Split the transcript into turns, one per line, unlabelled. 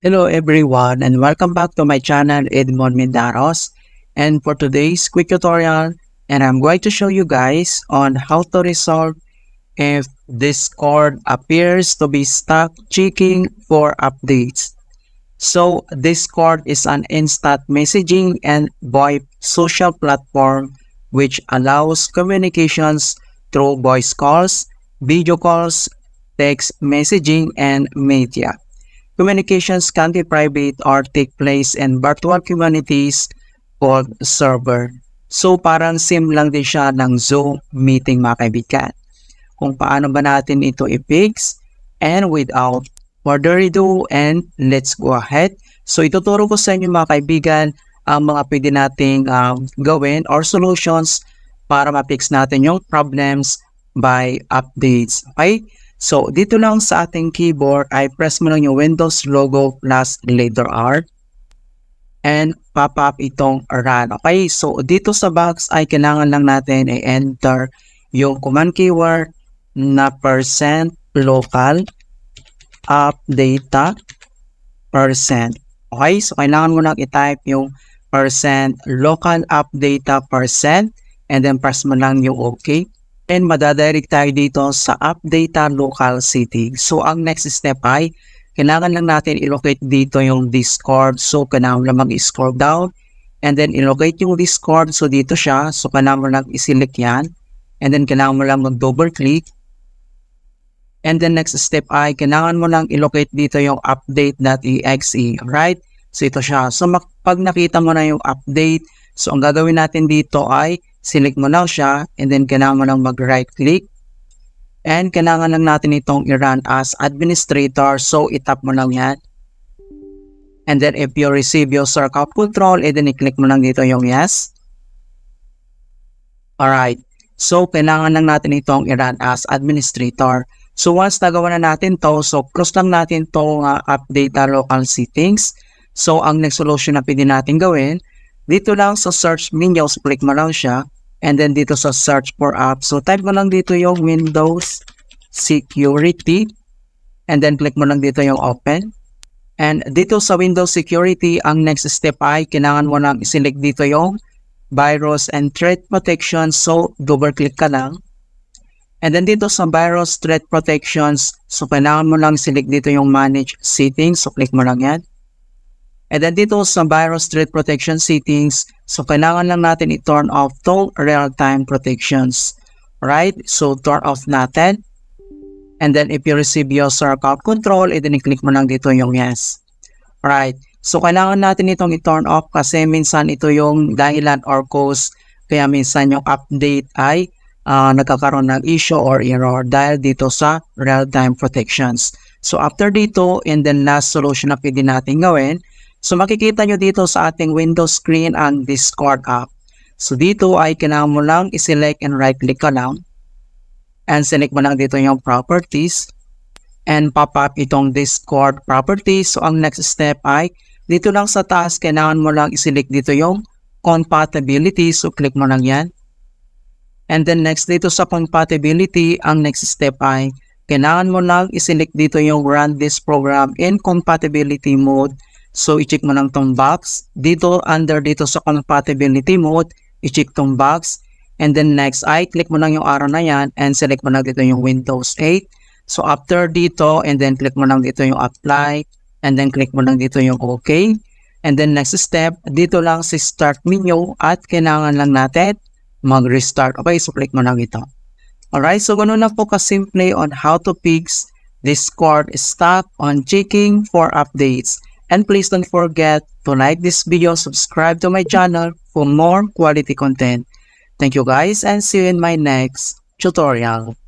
Hello everyone and welcome back to my channel Edmond Mindaros, and for today's quick tutorial and I'm going to show you guys on how to resolve if Discord appears to be stuck checking for updates. So Discord is an instant messaging and VoIP social platform which allows communications through voice calls, video calls, text messaging and media. Communications can be private or take place in virtual communities called server. So parang sim lang din siya ng Zoom meeting mga kaibigan. Kung paano ba natin ito i-fix, and without further ado, and let's go ahead. So ituturo ko sa inyo mga kaibigan ang mga pwede nating gawin or solutions para ma-fix natin yung problems by updates. Okay? So, dito lang sa ating keyboard ay press mo lang yung Windows logo plus letter R and pop up itong run. Okay, so dito sa box ay kailangan lang natin i-enter yung command keyword na %local updata %. Okay, so kailangan mo lang i-type yung %local updata % and then press mo lang yung OK. And madadirect tayo dito sa update local setting. So, ang next step ay kailangan lang natin i-locate dito yung Discord. So, kailangan lang mag-scroll down and then i-locate yung Discord. So, dito siya. So, kailangan mo lang i-select yan. And then, kailangan mo lang mag-double click. And then, next step ay kailangan mo lang i-locate dito yung update.exe. Right? So, ito siya. So, pag nakita mo na yung update, so, ang gagawin natin dito ay select mo lang siya and then kailangan mo lang mag-right click and kailangan lang natin itong i-run as administrator. So, itap mo lang yan. And then, if you receive user account control, and then i-click mo lang dito yung yes. Alright. So, kailangan lang natin itong i-run as administrator. So, once nagawa na natin to, so close lang natin itong update local settings. So, ang next solution na pwede natin gawin, dito lang sa search menu, so click mo lang siya. And then dito sa search for apps, so type mo lang dito yung Windows Security. And then click mo lang dito yung open. And dito sa Windows Security, ang next step ay kailangan mo lang i-select dito yung Virus and Threat Protection. So double click ka lang. And then dito sa Virus Threat Protections, so kailangan mo lang select dito yung Manage Settings. So click mo lang yan. And then dito sa Virus Threat Protection Settings, so kailangan lang natin i-turn off to real-time protections. Right? So turn off natin. And then if you receive user account control, then i-click mo lang dito yung yes. Right? So kailangan natin itong i-turn off kasi minsan ito yung dahilan or cause kaya minsan yung update ay nagkakaroon ng issue or error dahil dito sa real-time protections. So after dito, and then last solution na pwede natin gawin, so makikita nyo dito sa ating Windows screen ang Discord app. So dito ay kailangan mo lang i-select and right click ka lang. And select mo lang dito yung properties. And pop up itong Discord properties. So ang next step ay dito lang sa taas kailangan mo lang i-select dito yung compatibility. So click mo lang yan. And then next dito sa compatibility, ang next step ay kailangan mo lang i-select dito yung run this program in compatibility mode. So, i-check mo lang tong box. Dito, dito sa compatibility mode, i-check tong box. And then next, click mo lang yung arrow na yan and select mo lang dito yung Windows 8. So, after dito, and then click mo lang dito yung apply. And then click mo lang dito yung OK. And then next step, dito lang sa start menu at kailangan lang natin mag-restart. Okay, so click mo lang ito. Alright, so ganun lang po kasimple on how to fix Discord stuck on checking for updates. And please don't forget to like this video, subscribe to my channel for more quality content. Thank you guys and see you in my next tutorial.